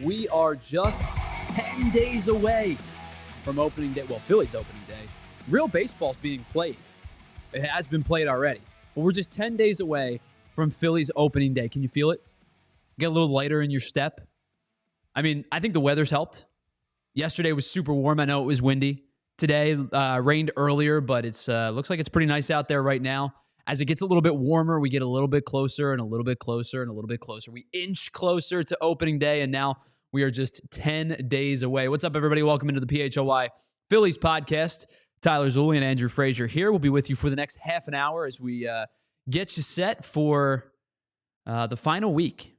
We are just 10 days away from opening day. Well, Phillies opening day. Real baseball's being played. It has been played already. But we're just 10 days away from Phillies opening day. Can you feel it? Get a little lighter in your step? I mean, I think the weather's helped. Yesterday was super warm. I know it was windy. Today rained earlier, but it's looks like it's pretty nice out there right now. As it gets a little bit warmer, we get a little bit closer and a little bit closer and a little bit closer. We inch closer to opening day, and now we are just 10 days away. What's up, everybody? Welcome into the PHLY Phillies podcast. Tyler Zulli and Andrew Frazier here. We'll be with you for the next half an hour as we get you set for the final week,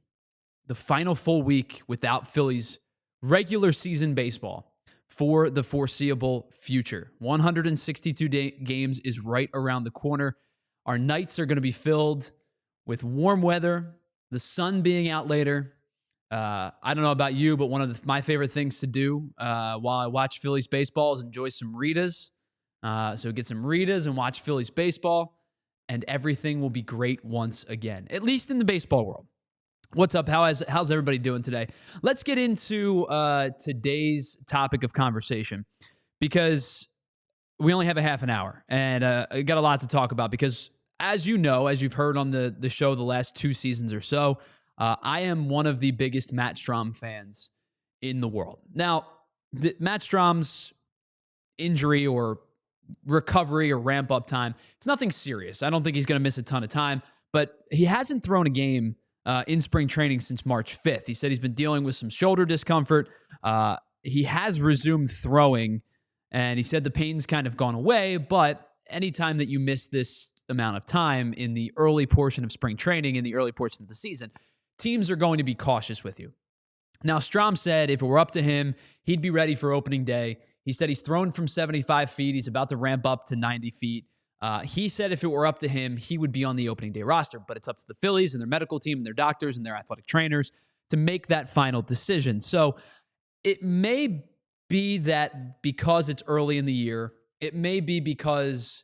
the final full week without Phillies regular season baseball for the foreseeable future. 162 games is right around the corner. Our nights are going to be filled with warm weather, the sun being out later. I don't know about you, but one of my favorite things to do while I watch Phillies baseball is enjoy some Ritas. So get some Ritas and watch Phillies baseball, and everything will be great once again, at least in the baseball world. What's up? How's everybody doing today? Let's get into today's topic of conversation, because we only have a half an hour, and I got a lot to talk about because, as you know, as you've heard on the show the last 2 seasons or so, I am one of the biggest Matt Strahm fans in the world. Now, Matt Strahm's injury or recovery or ramp-up time, it's nothing serious. I don't think he's going to miss a ton of time, but he hasn't thrown a game in spring training since March 5th. He said he's been dealing with some shoulder discomfort. He has resumed throwing, and he said the pain's kind of gone away, but anytime that you miss this amount of time in the early portion of spring training, in the early portion of the season, teams are going to be cautious with you. Now, Strahm said if it were up to him, he'd be ready for opening day. He said he's thrown from 75 feet. He's about to ramp up to 90 feet. He said if it were up to him, he would be on the opening day roster, but it's up to the Phillies and their medical team and their doctors and their athletic trainers to make that final decision. So it may be that because it's early in the year, it may be because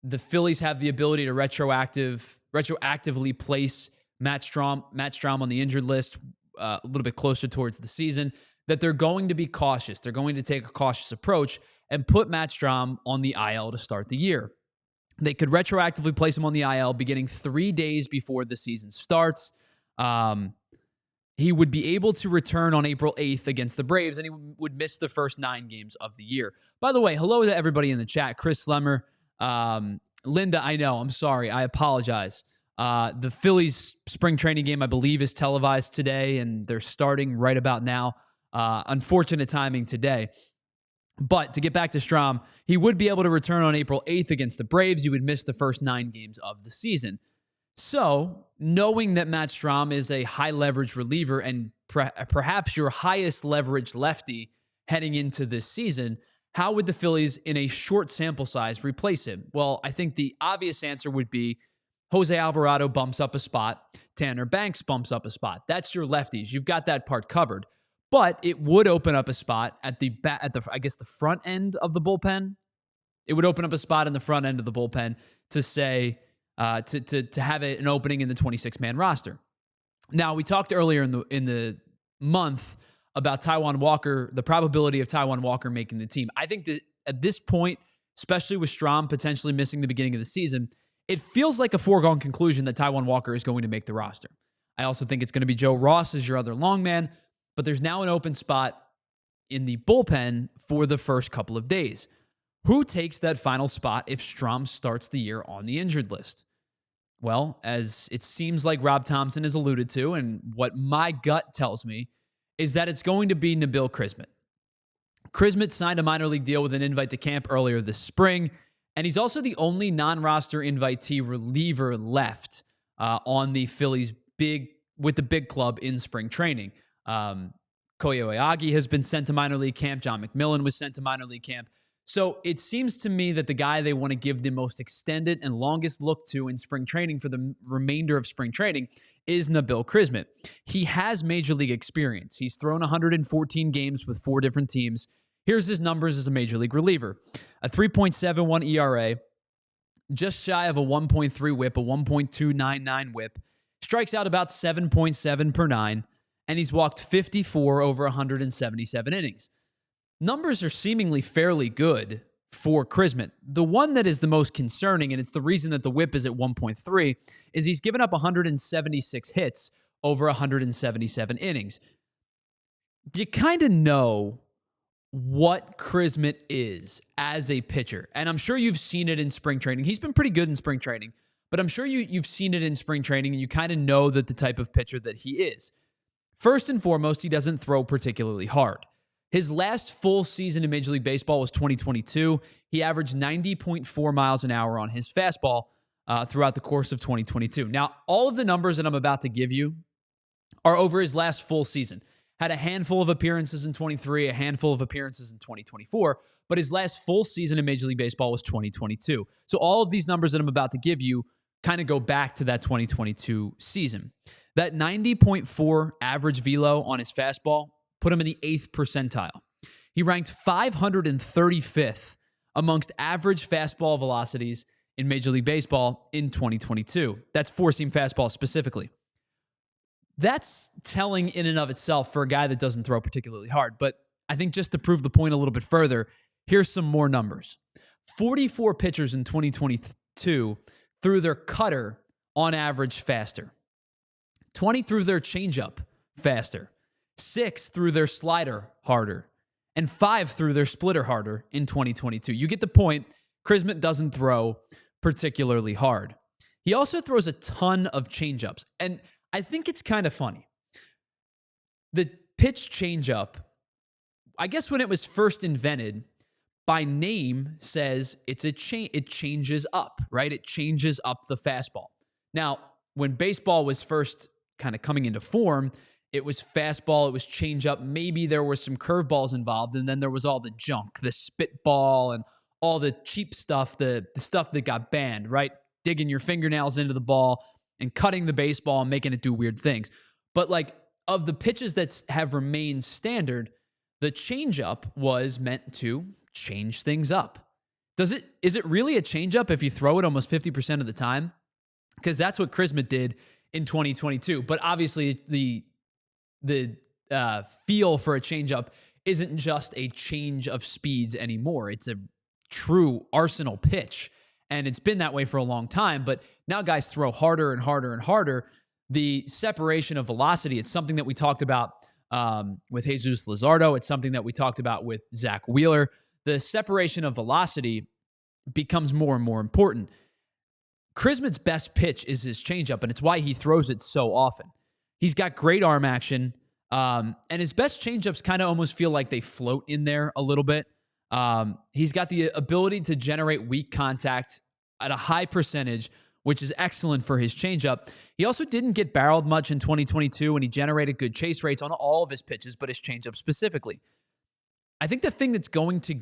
the Phillies have the ability to retroactively place Matt Strahm on the injured list a little bit closer towards the season, that they're going to be cautious. They're going to take a cautious approach and put Matt Strahm on the IL to start the year. They could retroactively place him on the IL beginning 3 days before the season starts. He would be able to return on April 8th against the Braves, and he would miss the first 9 games of the year. By the way, hello to everybody in the chat. Chris Slemmer, Linda, I know, I'm sorry. I apologize. The Phillies spring training game, I believe, is televised today, and they're starting right about now. Unfortunate timing today. But to get back to Strahm, he would be able to return on April 8th against the Braves. He would miss the first 9 games of the season. So, knowing that Matt Strahm is a high-leverage reliever and perhaps your highest leverage lefty heading into this season, how would the Phillies, in a short sample size, replace him? Well, I think the obvious answer would be Jose Alvarado bumps up a spot, Tanner Banks bumps up a spot. That's your lefties. You've got that part covered. But it would open up a spot at the front end of the bullpen. It would open up a spot in the front end of the bullpen to say to have an opening in the 26-man roster. Now, we talked earlier in the month about Taijuan Walker, the probability of Taijuan Walker making the team. I think that at this point, especially with Strahm potentially missing the beginning of the season, it feels like a foregone conclusion that Taijuan Walker is going to make the roster. I also think it's going to be Joe Ross as your other long man, but there's now an open spot in the bullpen for the first couple of days. Who takes that final spot if Strahm starts the year on the injured list? Well, as it seems like Rob Thompson has alluded to, and what my gut tells me, is that it's going to be Nabil Crismitt. Crismitt signed a minor league deal with an invite to camp earlier this spring, and he's also the only non-roster invitee reliever left on the Phillies with the big club in spring training. Koyo Aoyagi has been sent to minor league camp. John McMillan was sent to minor league camp. So it seems to me that the guy they want to give the most extended and longest look to in spring training for the remainder of spring training is Nabil Crismitt. He has major league experience. He's thrown 114 games with 4 different teams. Here's his numbers as a major league reliever. A 3.71 ERA, just shy of a 1.3 whip, a 1.299 whip, strikes out about 7.7 per 9, and he's walked 54 over 177 innings. Numbers are seemingly fairly good for Christmas. The one that is the most concerning, and it's the reason that the whip is at 1.3, is he's given up 176 hits over 177 innings. You kind of know what Christmas is as a pitcher, and I'm sure you've seen it in spring training. He's been pretty good in spring training, but I'm sure you've seen it in spring training, and you kind of know that the type of pitcher that he is. First and foremost, he doesn't throw particularly hard. His last full season in Major League Baseball was 2022. He averaged 90.4 miles an hour on his fastball throughout the course of 2022. Now, all of the numbers that I'm about to give you are over his last full season. Had a handful of appearances in 23, a handful of appearances in 2024, but his last full season in Major League Baseball was 2022. So all of these numbers that I'm about to give you kind of go back to that 2022 season. That 90.4 average velo on his fastball put him in the 8th percentile. He ranked 535th amongst average fastball velocities in Major League Baseball in 2022. That's four-seam fastball specifically. That's telling in and of itself for a guy that doesn't throw particularly hard. But I think just to prove the point a little bit further, here's some more numbers. 44 pitchers in 2022 threw their cutter on average faster. 20 threw their changeup faster. 6 threw their slider harder. And 5 threw their splitter harder in 2022. You get the point. Christmas doesn't throw particularly hard. He also throws a ton of changeups. And I think it's kind of funny. The pitch changeup, I guess when it was first invented, by name says it changes up, right? It changes up the fastball. Now, when baseball was first kind of coming into form, it was fastball, it was changeup. Maybe there were some curveballs involved, and then there was all the junk, the spitball, and all the cheap stuff, the stuff that got banned, right? Digging your fingernails into the ball and cutting the baseball and making it do weird things. But like of the pitches that have remained standard, the changeup was meant to change things up. Is it really a changeup if you throw it almost 50% of the time? Because that's what Christmas did in 2022. But obviously the feel for a changeup isn't just a change of speeds anymore. It's a true arsenal pitch. And it's been that way for a long time, but now guys throw harder and harder and harder. The separation of velocity, it's something that we talked about with Jesus Luzardo. It's something that we talked about with Zach Wheeler. The separation of velocity becomes more and more important. Christmas' best pitch is his changeup, and it's why he throws it so often. He's got great arm action, and his best changeups kind of almost feel like they float in there a little bit. He's got the ability to generate weak contact at a high percentage, which is excellent for his changeup. He also didn't get barreled much in 2022, and he generated good chase rates on all of his pitches, but his changeup specifically. I think the thing that's going to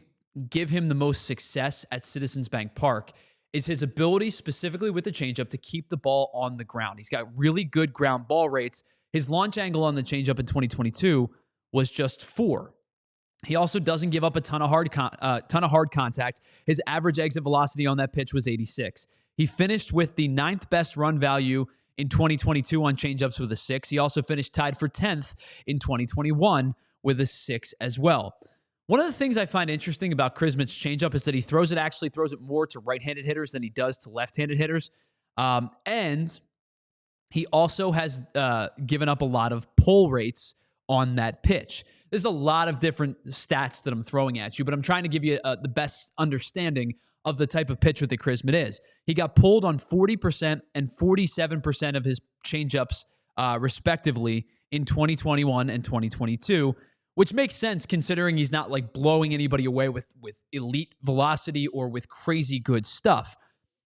give him the most success at Citizens Bank Park is his ability, specifically with the changeup, to keep the ball on the ground. He's got really good ground ball rates. His launch angle on the changeup in 2022 was just 4. He also doesn't give up a ton of hard contact. His average exit velocity on that pitch was 86. He finished with the 9th best run value in 2022 on changeups with a 6. He also finished tied for 10th in 2021 with a 6 as well. One of the things I find interesting about Christmas' changeup is that he throws it more to right-handed hitters than he does to left-handed hitters. And he also has given up a lot of pull rates on that pitch. There's a lot of different stats that I'm throwing at you, but I'm trying to give you the best understanding of the type of pitcher that Christmas is. He got pulled on 40% and 47% of his changeups, respectively, in 2021 and 2022, which makes sense considering he's not like blowing anybody away with elite velocity or with crazy good stuff.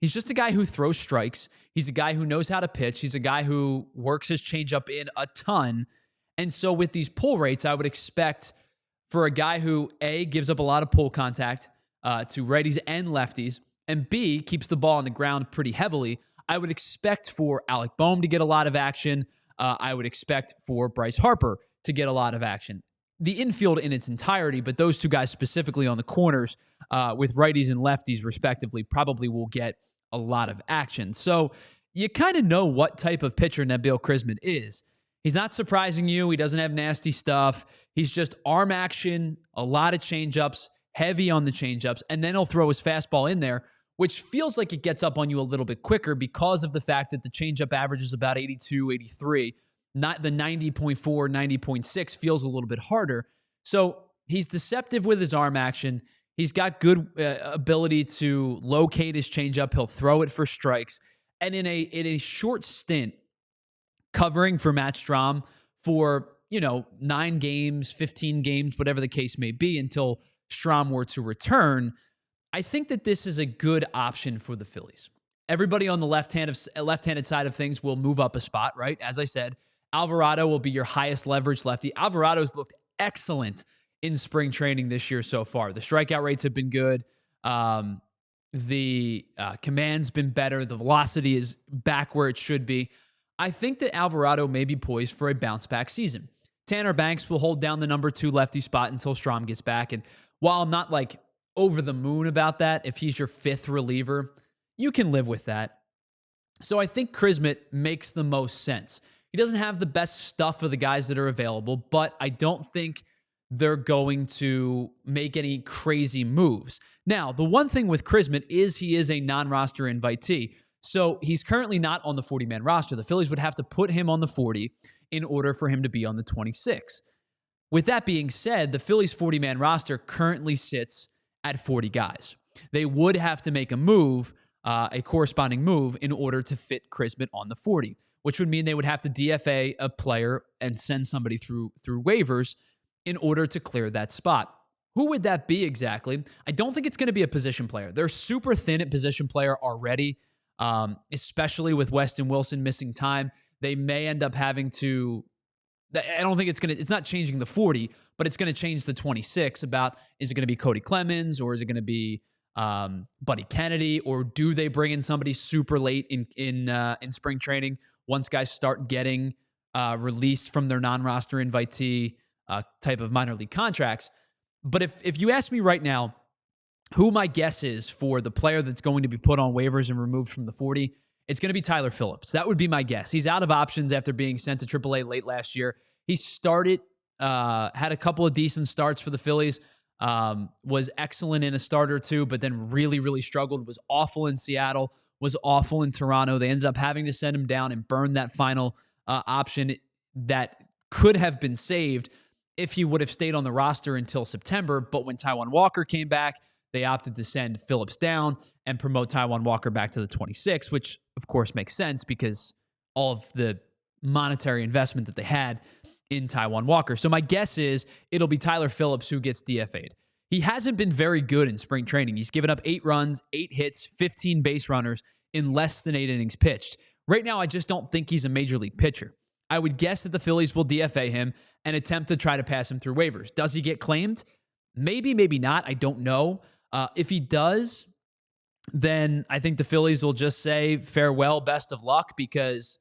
He's just a guy who throws strikes. He's a guy who knows how to pitch. He's a guy who works his changeup in a ton. And so with these pull rates, I would expect for a guy who, A, gives up a lot of pull contact to righties and lefties, and B, keeps the ball on the ground pretty heavily, I would expect for Alec Boehm to get a lot of action. I would expect for Bryce Harper to get a lot of action. The infield in its entirety, but those two guys specifically on the corners with righties and lefties respectively probably will get a lot of action. So you kind of know what type of pitcher Nabil Christmas is. He's not surprising you. He doesn't have nasty stuff. He's just arm action, a lot of changeups, heavy on the changeups, and then he'll throw his fastball in there, which feels like it gets up on you a little bit quicker because of the fact that the changeup average is about 82, 83. Not the 90.4, 90.6 feels a little bit harder. So he's deceptive with his arm action. He's got good ability to locate his changeup. He'll throw it for strikes. And in a short stint, covering for Matt Strahm for, 9 games, 15 games, whatever the case may be, until Strahm were to return, I think that this is a good option for the Phillies. Everybody on the left-handed side of things will move up a spot, right? As I said, Alvarado will be your highest leverage lefty. Alvarado's looked excellent in spring training this year so far. The strikeout rates have been good. The command's been better. The velocity is back where it should be. I think that Alvarado may be poised for a bounce-back season. Tanner Banks will hold down the number 2 lefty spot until Strahm gets back. And while I'm not over the moon about that, if he's your 5th reliever, you can live with that. So I think Chrismet makes the most sense. He doesn't have the best stuff of the guys that are available, but I don't think they're going to make any crazy moves. Now, the one thing with Chrismet is he is a non-roster invitee. So he's currently not on the 40-man roster. The Phillies would have to put him on the 40 in order for him to be on the 26. With that being said, the Phillies 40-man roster currently sits at 40 guys. They would have to make a move, a corresponding move, in order to fit Chrismet on the 40, which would mean they would have to DFA a player and send somebody through waivers in order to clear that spot. Who would that be exactly? I don't think it's going to be a position player. They're super thin at position player already, especially with Weston Wilson missing time. They may end up having to, I don't think it's not changing the 40, but it's going to change the 26 about, is it going to be Cody Clemens or is it going to be Buddy Kennedy, or do they bring in somebody super late in spring training once guys start getting released from their non-roster invitee type of minor league contracts? But if you ask me right now who my guess is for the player that's going to be put on waivers and removed from the 40, it's going to be Tyler Phillips. That would be my guess. He's out of options after being sent to AAA late last year. He started, had a couple of decent starts for the Phillies, was excellent in a start or two, but then really, really struggled, was awful in Seattle, was awful in Toronto. They ended up having to send him down and burn that final option that could have been saved if he would have stayed on the roster until September. But when Taijuan Walker came back, they opted to send Phillips down and promote Taijuan Walker back to the 26, which of course makes sense because all of the monetary investment that they had in Taijuan Walker. So my guess is it'll be Tyler Phillips who gets DFA'd. He hasn't been very good in spring training. He's given up 8 runs, 8 hits, 15 base runners in less than 8 innings pitched. Right now, I just don't think he's a major league pitcher. I would guess that the Phillies will DFA him and attempt to try to pass him through waivers. Does he get claimed? Maybe, maybe not. I don't know. If he does, then I think the Phillies will just say farewell, best of luck, because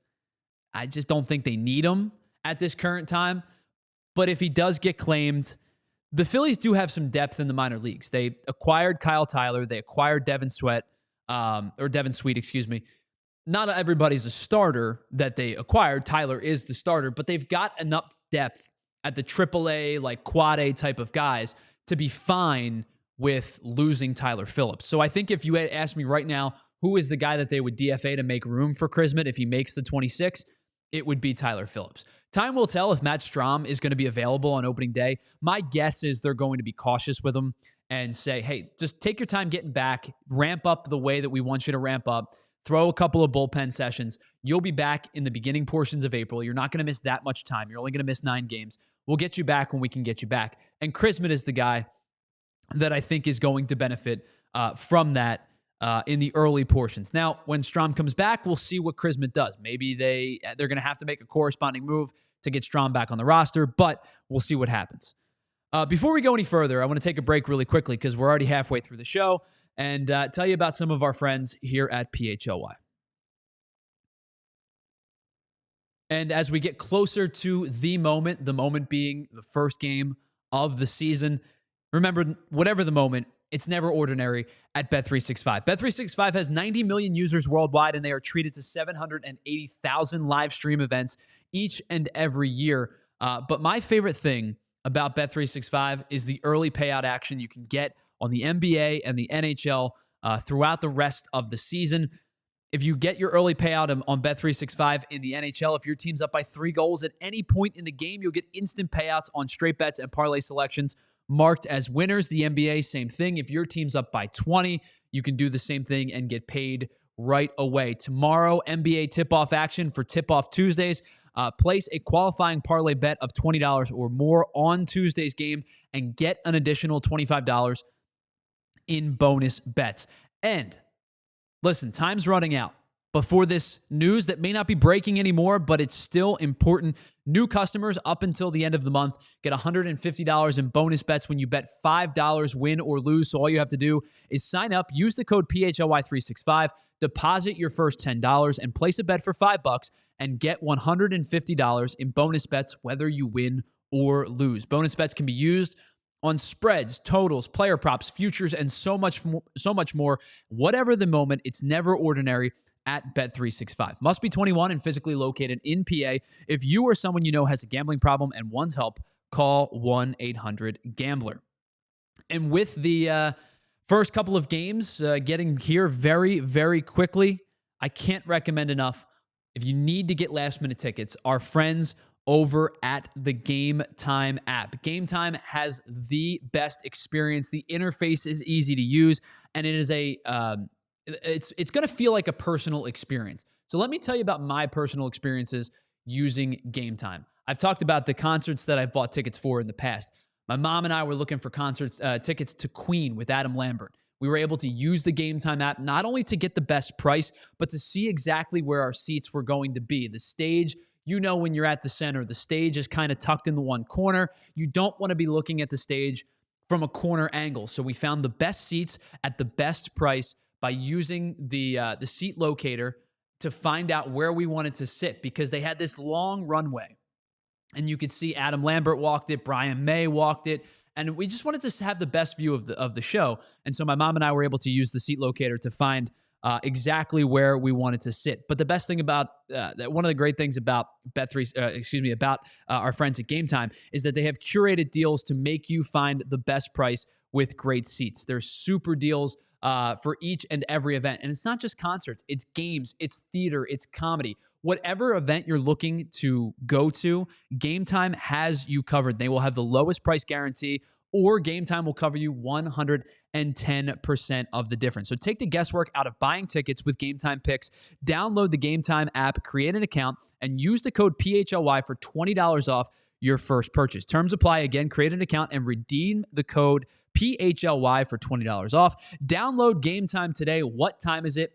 I just don't think they need him at this current time. But if he does get claimed, the Phillies do have some depth in the minor leagues. They acquired Kyle Tyler. They acquired Devin Sweet, excuse me. Not everybody's a starter that they acquired. Tyler is the starter, but they've got enough depth at the AAA, quad A type of guys to be fine with losing Tyler Phillips. So I think if you had asked me right now, who is the guy that they would DFA to make room for Chrismet if he makes the 26, it would be Tyler Phillips. Time will tell if Matt Strahm is going to be available on opening day. My guess is they're going to be cautious with him and say, hey, just take your time getting back, ramp up the way that we want you to ramp up, throw a couple of bullpen sessions. You'll be back in the beginning portions of April. You're not going to miss that much time. You're only going to miss 9 games. We'll get you back when we can get you back. And Chrismet is the guy that I think is going to benefit from that in the early portions. Now, when Strahm comes back, we'll see what Chrismet does. Maybe they're going to have to make a corresponding move to get Strahm back on the roster, but we'll see what happens. Before we go any further, I want to take a break really quickly because we're already halfway through the show and tell you about some of our friends here at PHLY. And as we get closer to the moment being the first game of the season, remember, whatever the moment, it's never ordinary at Bet365. Bet365 has 90 million users worldwide, and they are treated to 780,000 live stream events each and every year. But my favorite thing about Bet365 is the early payout action you can get on the NBA and the NHL throughout the rest of the season. If you get your early payout on Bet365 in the NHL, if your team's up by 3 goals at any point in the game, you'll get instant payouts on straight bets and parlay selections marked as winners. The NBA, same thing. If your team's up by 20, you can do the same thing and get paid right away. Tomorrow, NBA tip-off action for Tip-Off Tuesdays. Place a qualifying parlay bet of $20 or more on Tuesday's game and get an additional $25 in bonus bets. And listen, time's running out before this news that may not be breaking anymore, but it's still important. New customers up until the end of the month get $150 in bonus bets when you bet $5 win or lose. So all you have to do is sign up, use the code PHLY365, deposit your first $10, and place a bet for $5 and get $150 in bonus bets whether you win or lose. Bonus bets can be used on spreads, totals, player props, futures, and so much more. Whatever the moment, it's never ordinary at Bet365. Must be 21 and physically located in PA. If you or someone you know has a gambling problem and wants help, call 1-800-GAMBLER. And with the first couple of games getting here very, very quickly, I can't recommend enough. If you need to get last-minute tickets, our friends over at the Game Time app. Game Time has the best experience. The interface is easy to use, and it is it's going to feel like a personal experience. So let me tell you about my personal experiences using Game Time. I've talked about the concerts that I've bought tickets for in the past. My mom and I were looking for tickets to Queen with Adam Lambert. We were able to use the Game Time app not only to get the best price, but to see exactly where our seats were going to be. The stage, you know, when you're at the center, the stage is kind of tucked in the one corner. You don't want to be looking at the stage from a corner angle. So we found the best seats at the best price by using the seat locator to find out where we wanted to sit, because they had this long runway. And you could see Adam Lambert walked it, Brian May walked it, and we just wanted to have the best view of the show. And so my mom and I were able to use the seat locator to find exactly where we wanted to sit. But the best thing about one of the great things about our friends at Game Time is that they have curated deals to make you find the best price with great seats. There's super deals for each and every event. And it's not just concerts, it's games, it's theater, it's comedy. Whatever event you're looking to go to, Game Time has you covered. They will have the lowest price guarantee, or Game Time will cover you 110% of the difference. So take the guesswork out of buying tickets with Game Time picks. Download the Game Time app, create an account, and use the code PHLY for $20 off your first purchase. Terms apply. Again, create an account and redeem the code PHLY for $20 off. Download Game Time today. What time is it?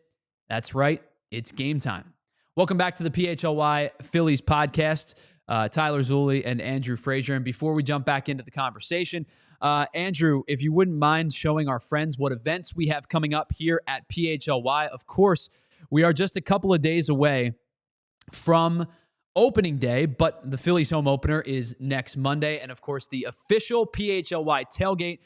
That's right, it's Game Time. Welcome back to the PHLY Phillies podcast. Tyler Zulli and Andrew Frazier. And before we jump back into the conversation, Andrew, if you wouldn't mind showing our friends what events we have coming up here at PHLY. Of course, we are just a couple of days away from opening day, but the Phillies home opener is next Monday. And of course, the official PHLY tailgate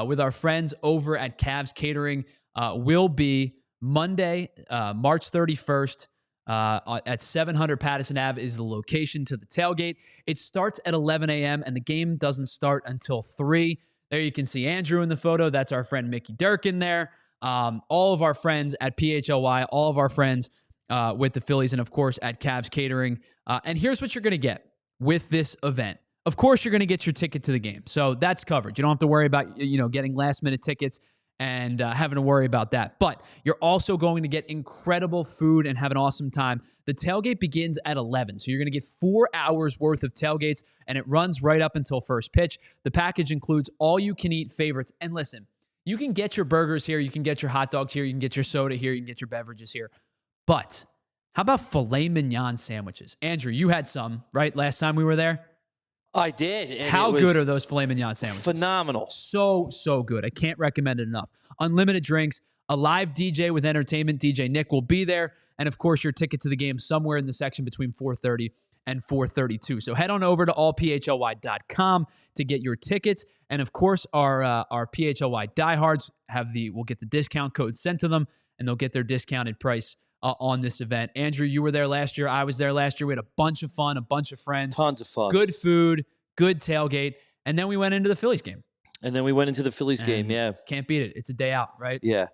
with our friends over at Cavs Catering will be Monday, March 31st. At 700 Patterson Ave is the location to the tailgate. It starts at 11 a.m. and the game doesn't start until 3. There you can see Andrew in the photo. That's our friend Mickey Durkin there. All of our friends at PHLY, all of our friends with the Phillies, and of course at Cavs Catering. And here's what you're going to get with this event. Of course, you're going to get your ticket to the game. So that's covered. You don't have to worry about, getting last-minute tickets and having to worry about that. But you're also going to get incredible food and have an awesome time. The tailgate begins at 11, so you're going to get 4 hours worth of tailgates, and it runs right up until first pitch. The package includes all-you-can-eat favorites. And listen, you can get your burgers here, you can get your hot dogs here, you can get your soda here, you can get your beverages here. But how about filet mignon sandwiches? Andrew, you had some, right, last time we were there? I did. And how good are those filet mignon sandwiches? Phenomenal. So good. I can't recommend it enough. Unlimited drinks, a live DJ with entertainment. DJ Nick will be there. And, of course, your ticket to the game somewhere in the section between 4:30 and 432. So head on over to allphly.com to get your tickets. And of course, our PHLY diehards will get the discount code sent to them, and they'll get their discounted price on this event. Andrew, you were there last year. I was there last year. We had a bunch of fun, a bunch of friends. Tons of fun. Good food, good tailgate. And then we went into the Phillies game. Yeah. Can't beat it. It's a day out, right? Yeah.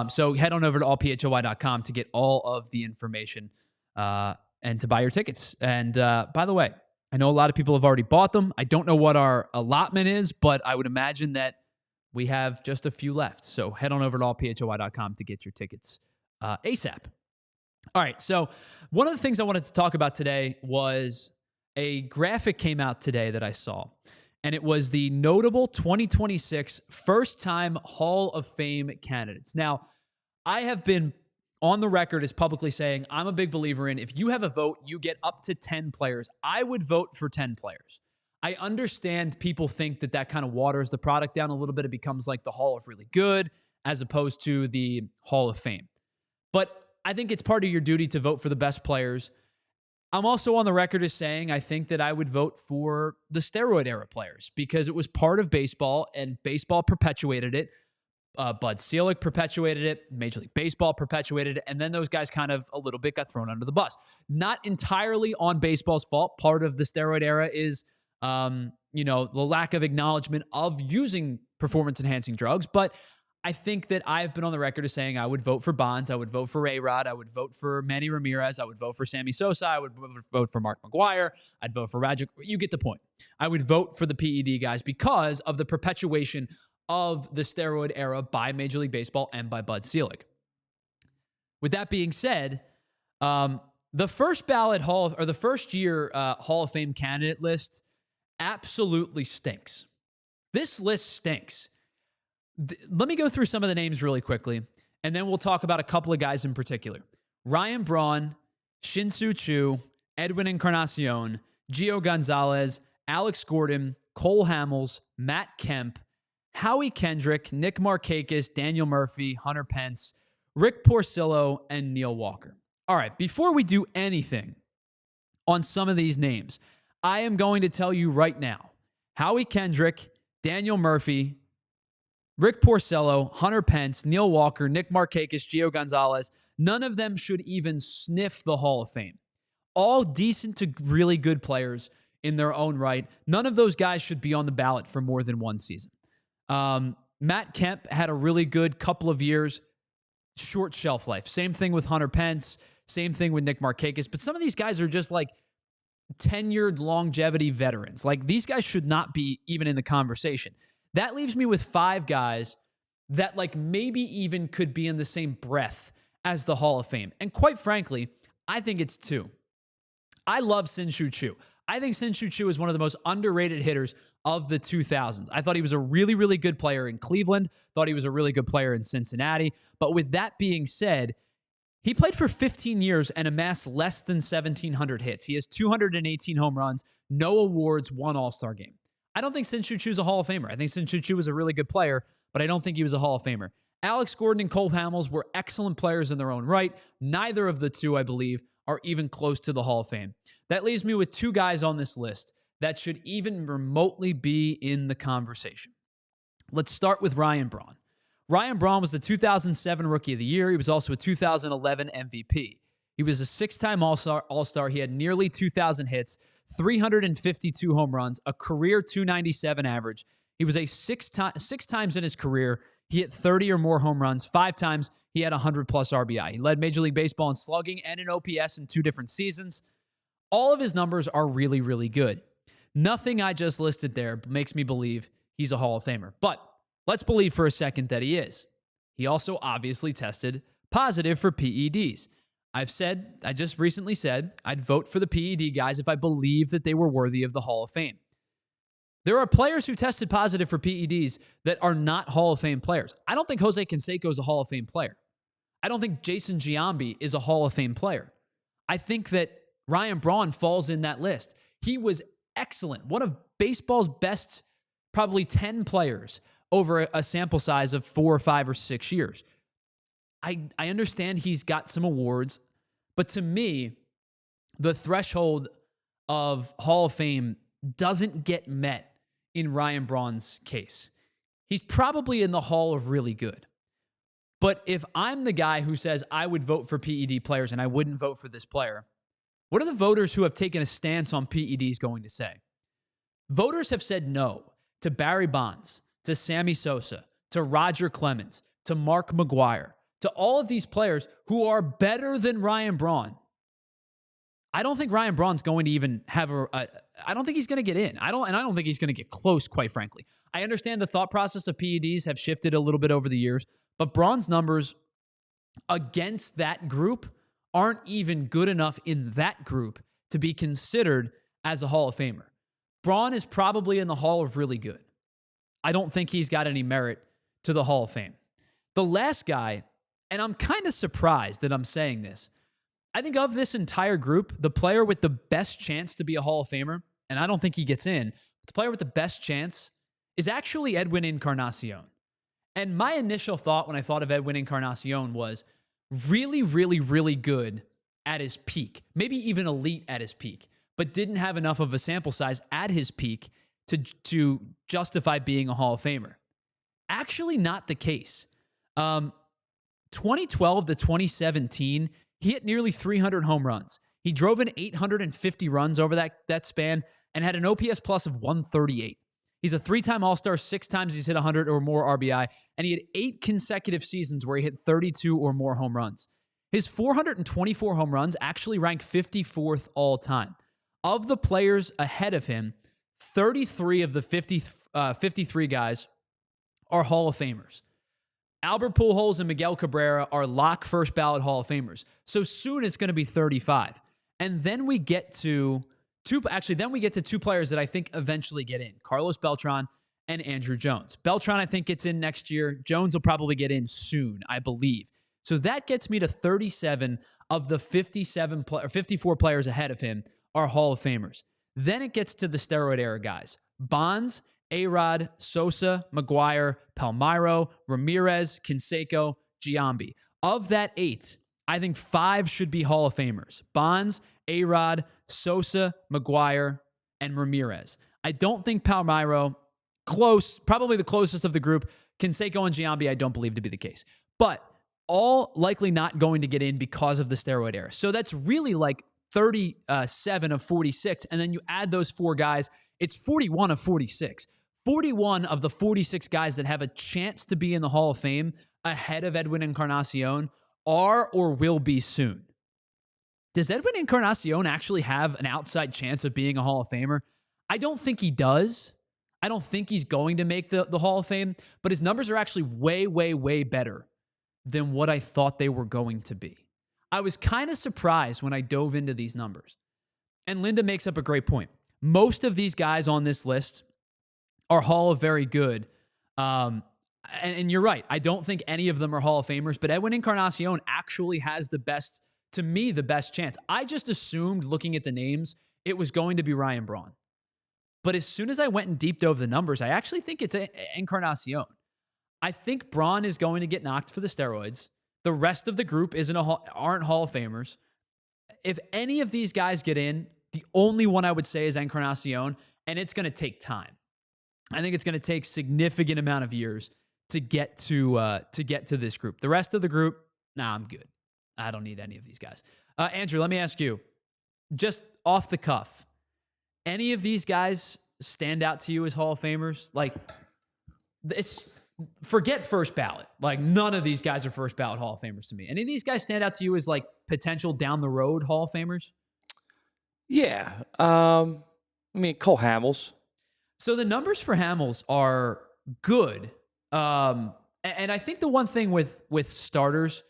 So head on over to allphly.com to get all of the information and to buy your tickets. And by the way, I know a lot of people have already bought them. I don't know what our allotment is, but I would imagine that we have just a few left. So head on over to allphly.com to get your tickets ASAP. All right, so one of the things I wanted to talk about today was a graphic came out today that I saw, and it was the notable 2026 first-time Hall of Fame candidates. Now, I have been on the record as publicly saying I'm a big believer in if you have a vote, you get up to 10 players. I would vote for 10 players. I understand people think that kind of waters the product down a little bit. It becomes like the Hall of Really Good as opposed to the Hall of Fame. But I think it's part of your duty to vote for the best players. I'm also on the record as saying I think that I would vote for the steroid era players because it was part of baseball and baseball perpetuated it. Bud Selig perpetuated it. Major League Baseball perpetuated it. And then those guys kind of a little bit got thrown under the bus. Not entirely on baseball's fault. Part of the steroid era is, the lack of acknowledgement of using performance-enhancing drugs. But I think that I've been on the record as saying I would vote for Bonds, I would vote for A-Rod, I would vote for Manny Ramirez, I would vote for Sammy Sosa, I would vote for Mark McGwire, I'd vote for Rajic. You get the point. I would vote for the PED guys because of the perpetuation of the steroid era by Major League Baseball and by Bud Selig. With that being said, the first ballot the first year Hall of Fame candidate list absolutely stinks. This list stinks. Let me go through some of the names really quickly, and then we'll talk about a couple of guys in particular. Ryan Braun, Shin-Soo Choo, Edwin Encarnacion, Gio Gonzalez, Alex Gordon, Cole Hamels, Matt Kemp, Howie Kendrick, Nick Markakis, Daniel Murphy, Hunter Pence, Rick Porcello, and Neil Walker. All right, before we do anything on some of these names, I am going to tell you right now, Howie Kendrick, Daniel Murphy, Rick Porcello, Hunter Pence, Neil Walker, Nick Markakis, Gio Gonzalez, none of them should even sniff the Hall of Fame. All decent to really good players in their own right. None of those guys should be on the ballot for more than one season. Matt Kemp had a really good couple of years, short shelf life. Same thing with Hunter Pence, same thing with Nick Markakis. But some of these guys are just like tenured longevity veterans. Like these guys should not be even in the conversation. That leaves me with 5 guys that like maybe even could be in the same breath as the Hall of Fame. And quite frankly, I think it's 2. I love Shin-Soo Choo. I think Shin-Soo Choo is one of the most underrated hitters of the 2000s. I thought he was a really, really good player in Cleveland. Thought he was a really good player in Cincinnati. But with that being said, he played for 15 years and amassed less than 1,700 hits. He has 218 home runs, no awards, 1 All-Star game. I don't think Shin-Soo Choo is a Hall of Famer. I think Shin-Soo Choo was a really good player, but I don't think he was a Hall of Famer. Alex Gordon and Cole Hamels were excellent players in their own right. Neither of the two, I believe, are even close to the Hall of Fame. That leaves me with 2 guys on this list that should even remotely be in the conversation. Let's start with Ryan Braun. Ryan Braun was the 2007 Rookie of the Year. He was also a 2011 MVP. He was a 6-time All-Star. He had nearly 2,000 hits, 352 home runs, a career 297 average. He was a 6 times in his career. He hit 30 or more home runs. 5 times he had 100-plus RBI. He led Major League Baseball in slugging and in OPS in 2 different seasons. All of his numbers are really, really good. Nothing I just listed there makes me believe he's a Hall of Famer. But let's believe for a second that he is. He also obviously tested positive for PEDs. I just recently said I'd vote for the PED guys if I believe that they were worthy of the Hall of Fame. There are players who tested positive for PEDs that are not Hall of Fame players. I don't think Jose Canseco is a Hall of Fame player. I don't think Jason Giambi is a Hall of Fame player. I think that Ryan Braun falls in that list. He was excellent. One of baseball's best, probably 10 players over a sample size of 4 or 5 or 6 years. I understand he's got some awards, but to me, the threshold of Hall of Fame doesn't get met in Ryan Braun's case. He's probably in the Hall of really good. But if I'm the guy who says I would vote for PED players and I wouldn't vote for this player, what are the voters who have taken a stance on PEDs going to say? Voters have said no to Barry Bonds, to Sammy Sosa, to Roger Clemens, to Mark McGwire, to all of these players who are better than Ryan Braun. I don't think Ryan Braun's going to even have I don't think he's going to get in. I don't think he's going to get close, quite frankly. I understand the thought process of PEDs have shifted a little bit over the years, but Braun's numbers against that group aren't even good enough in that group to be considered as a Hall of Famer. Braun is probably in the Hall of really good. I don't think he's got any merit to the Hall of Fame. The last guy, and I'm kind of surprised that I'm saying this, I think of this entire group, the player with the best chance to be a Hall of Famer, and I don't think he gets in, but the player with the best chance is actually Edwin Encarnacion. And my initial thought when I thought of Edwin Encarnacion was really, really, really good at his peak, maybe even elite at his peak, but didn't have enough of a sample size at his peak to justify being a Hall of Famer. Actually not the case. 2012 to 2017, he hit nearly 300 home runs. He drove in 850 runs over that span and had an OPS plus of 138. He's a 3-time All-Star, 6 times he's hit 100 or more RBI, and he had 8 consecutive seasons where he hit 32 or more home runs. His 424 home runs actually ranked 54th all time. Of the players ahead of him, 33 of the 53 guys are Hall of Famers. Albert Pujols and Miguel Cabrera are lock first ballot Hall of Famers. So soon it's going to be 35. And then we get to two players that I think eventually get in. Carlos Beltran and Andrew Jones. Beltran, I think, gets in next year. Jones will probably get in soon, I believe. So that gets me to 37 of the 54 players ahead of him are Hall of Famers. Then it gets to the steroid era guys. Bonds, A-Rod, Sosa, McGwire, Palmeiro, Ramirez, Canseco, Giambi. Of that 8, I think 5 should be Hall of Famers. Bonds, A-Rod, Sosa, McGwire, and Ramirez. I don't think Palmeiro, close, probably the closest of the group. Canseco and Giambi, I don't believe to be the case. But all likely not going to get in because of the steroid era. So that's really like 37 of 46. And then you add those 4 guys, it's 41 of 46. 41 of the 46 guys that have a chance to be in the Hall of Fame ahead of Edwin Encarnacion are or will be soon. Does Edwin Encarnacion actually have an outside chance of being a Hall of Famer? I don't think he does. I don't think he's going to make the Hall of Fame, but his numbers are actually way, way, way better than what I thought they were going to be. I was kind of surprised when I dove into these numbers. And Linda makes up a great point. Most of these guys on this list are Hall of Very Good. And you're right. I don't think any of them are Hall of Famers, but Edwin Encarnacion actually has the best chance. I just assumed, looking at the names, it was going to be Ryan Braun. But as soon as I went and deep dove the numbers, I actually think it's Encarnacion. I think Braun is going to get knocked for the steroids. The rest of the group aren't Hall of Famers. If any of these guys get in, the only one I would say is Encarnacion, and it's going to take time. I think it's going to take significant amount of years to get to this group. The rest of the group, nah, I'm good. I don't need any of these guys. Andrew, let me ask you, just off the cuff, any of these guys stand out to you as Hall of Famers? Like, forget first ballot. Like, none of these guys are first ballot Hall of Famers to me. Any of these guys stand out to you as like potential down the road Hall of Famers? Yeah. I mean, Cole Hamels. So the numbers for Hamels are good. And I think the one thing with starters,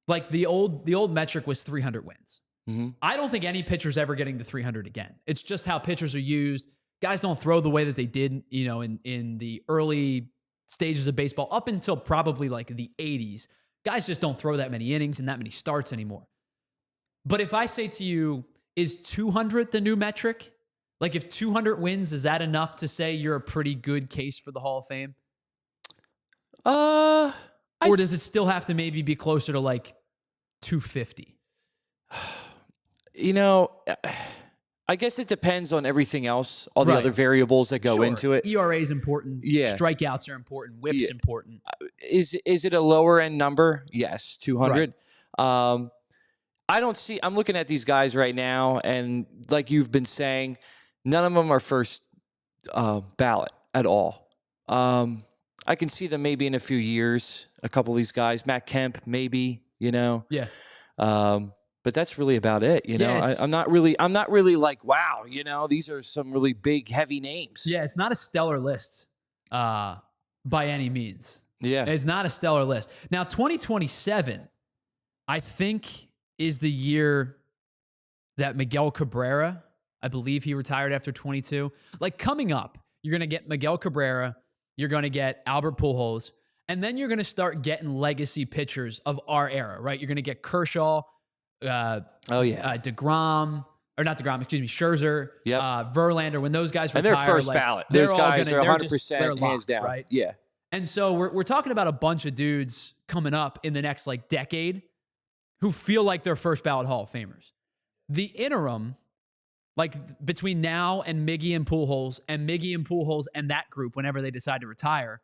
like the old metric was 300 wins. Mm-hmm. I don't think any pitcher's ever getting to 300 again. It's just how pitchers are used. Guys don't throw the way that they did, in the early stages of baseball up until probably like the 80s. Guys just don't throw that many innings and that many starts anymore. But if I say to you, is 200 the new metric? Like, if 200 wins, is that enough to say you're a pretty good case for the Hall of Fame? Or does it still have to maybe be closer to like 250? I guess it depends on everything else, all the other variables that go into it. ERA is important. Yeah. Strikeouts are important. Whip's important. Is it a lower end number? Yes, 200. Right. I don't see. I'm looking at these guys right now, and like you've been saying, none of them are first ballot at all. I can see them maybe in a few years. A couple of these guys, Matt Kemp, maybe. Yeah. But that's really about it. I'm not really like, wow. These are some really big, heavy names. Yeah, it's not a stellar list by any means. Yeah, it's not a stellar list. Now, 2027, I think, is the year that Miguel Cabrera, I believe he retired after 22. Like, coming up, you're going to get Miguel Cabrera, you're going to get Albert Pujols, and then you're going to start getting legacy pitchers of our era, right? You're going to get Kershaw, DeGrom, or not DeGrom, excuse me, Scherzer, Verlander. When those guys retire, and they're first ballot. Those guys are 100% hands down, right? Yeah. And so we're talking about a bunch of dudes coming up in the next decade who feel like they're first ballot Hall of Famers. The interim, between now and Miggy and Pujols and that group, whenever they decide to retire,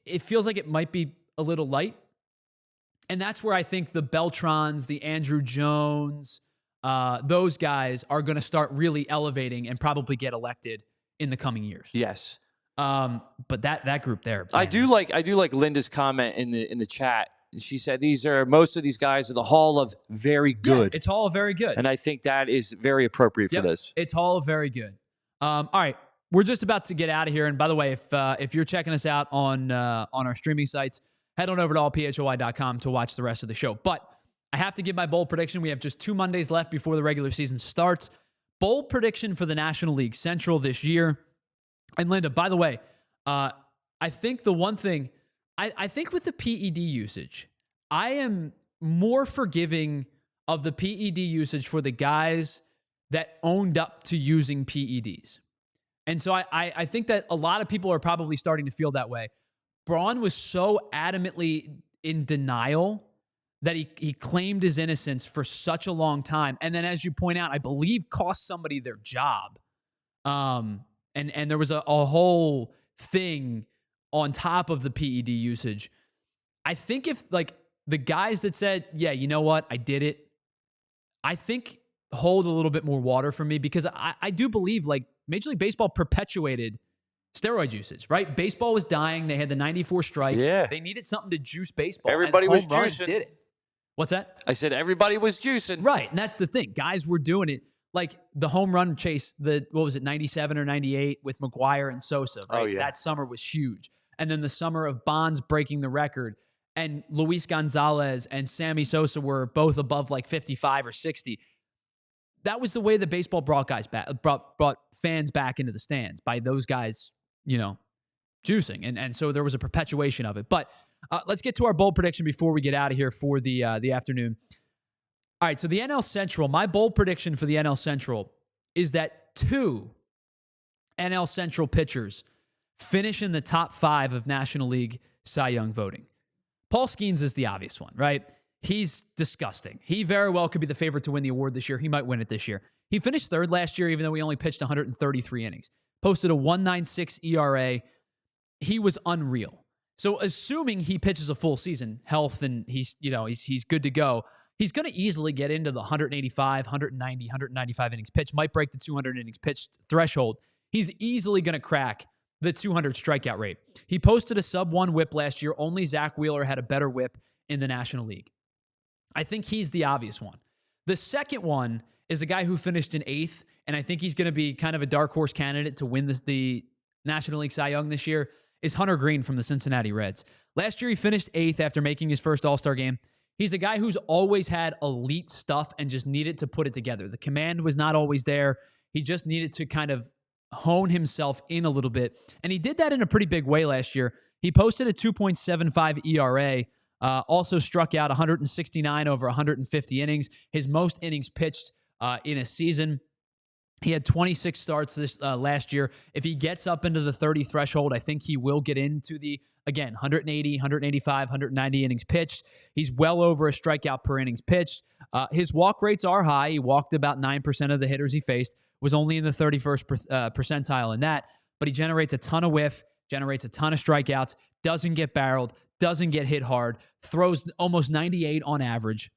it feels like it might be a little light. And that's where I think the Beltrons, the Andrew Jones, those guys are going to start really elevating and probably get elected in the coming years. Yes. But that group there, man. I do like Linda's comment in the chat. She said most of these guys are the Hall of Very Good. Yeah, it's Hall of Very Good. And I think that is very appropriate for this. It's Hall of Very Good. All right. We're just about to get out of here. And by the way, if you're checking us out on our streaming sites, head on over to allphoy.com to watch the rest of the show. But I have to give my bold prediction. We have just 2 Mondays left before the regular season starts. Bold prediction for the National League Central this year. And Linda, by the way, I think the one thing, I think with the PED usage, I am more forgiving of the PED usage for the guys that owned up to using PEDs. And so I think that a lot of people are probably starting to feel that way. Braun was so adamantly in denial that he claimed his innocence for such a long time. And then, as you point out, I believe cost somebody their job. And there was a whole thing on top of the PED usage. I think if the guys that said, yeah, you know what, I did it, I think hold a little bit more water for me, because I do believe Major League Baseball perpetuated steroid usage, right? Baseball was dying. They had the 94 strike. Yeah. They needed something to juice baseball. Everybody was juicing. Did it. What's that? I said everybody was juicing. Right. And that's the thing. Guys were doing it. Like the home run chase, 97 or 98 with McGuire and Sosa, right? Oh, yeah. That summer was huge. And then the summer of Bonds breaking the record, and Luis Gonzalez and Sammy Sosa were both above 55 or 60. That was the way that baseball brought fans back into the stands, by those guys, juicing. And so there was a perpetuation of it. But let's get to our bold prediction before we get out of here for the afternoon. All right, so the NL Central, my bold prediction for the NL Central is that 2 NL Central pitchers finish in the top 5 of National League Cy Young voting. Paul Skeens is the obvious one, right? He's disgusting. He very well could be the favorite to win the award this year. He might win it this year. He finished 3rd last year, even though he only pitched 133 innings. Posted a 1.96 ERA. He was unreal. So assuming he pitches a full season, health, and he's good to go, he's going to easily get into the 185, 190, 195 innings pitched. Might break the 200 innings pitched threshold. He's easily going to crack the 200 strikeout rate. He posted a sub-1 whip last year. Only Zach Wheeler had a better whip in the National League. I think he's the obvious one. The second one is a guy who finished in 8th, and I think he's going to be kind of a dark horse candidate to win the National League Cy Young this year, is Hunter Green from the Cincinnati Reds. Last year, he finished 8th after making his first All-Star game. He's a guy who's always had elite stuff and just needed to put it together. The command was not always there. He just needed to kind of hone himself in a little bit, and he did that in a pretty big way last year. He posted a 2.75 ERA, also struck out 169 over 150 innings, his most innings pitched in a season. He had 26 starts this last year. If he gets up into the 30 threshold, I think he will get into the, again, 180, 185, 190 innings pitched. He's well over a strikeout per innings pitched. His walk rates are high. He walked about 9% of the hitters he faced, was only in the 31st percentile in that, but he generates a ton of whiff, generates a ton of strikeouts, doesn't get barreled, doesn't get hit hard, throws almost 98 on average.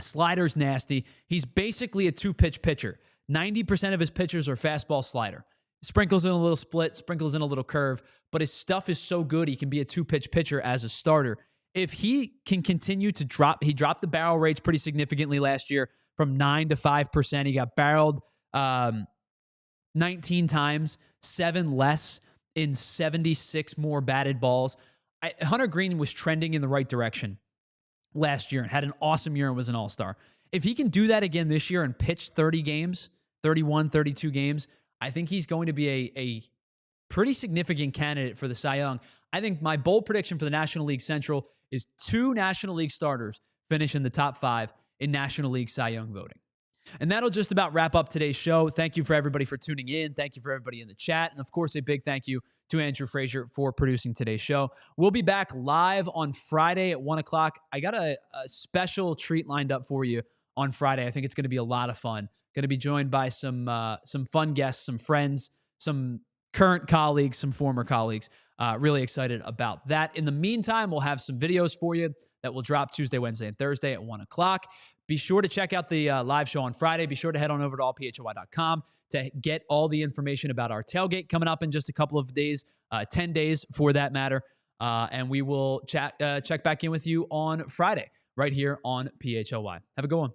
Slider's nasty. He's basically a two-pitch pitcher. 90% of his pitches are fastball slider. Sprinkles in a little split, sprinkles in a little curve, but his stuff is so good he can be a two-pitch pitcher as a starter. If he can continue to drop, he dropped the barrel rates pretty significantly last year from 9 to 5%. He got barreled 19 times, 7 less in 76 more batted balls. Hunter Greene was trending in the right direction last year and had an awesome year and was an all-star. If he can do that again this year and pitch 30 games, 31, 32 games, I think he's going to be a pretty significant candidate for the Cy Young. I think my bold prediction for the National League Central is 2 National League starters finish in the top 5 in National League Cy Young voting. And that'll just about wrap up today's show. Thank you for everybody for tuning in. Thank you for everybody in the chat. And of course, a big thank you to Andrew Frazier for producing today's show. We'll be back live on Friday at 1 o'clock. I got a special treat lined up for you on Friday. I think it's going to be a lot of fun. Going to be joined by some fun guests, some friends, some current colleagues, some former colleagues. Really excited about that. In the meantime, we'll have some videos for you that will drop Tuesday, Wednesday, and Thursday at 1 o'clock. Be sure to check out the live show on Friday. Be sure to head on over to allphoy.com to get all the information about our tailgate coming up in just a couple of days, 10 days for that matter. And we will check back in with you on Friday right here on PHLY. Have a good one.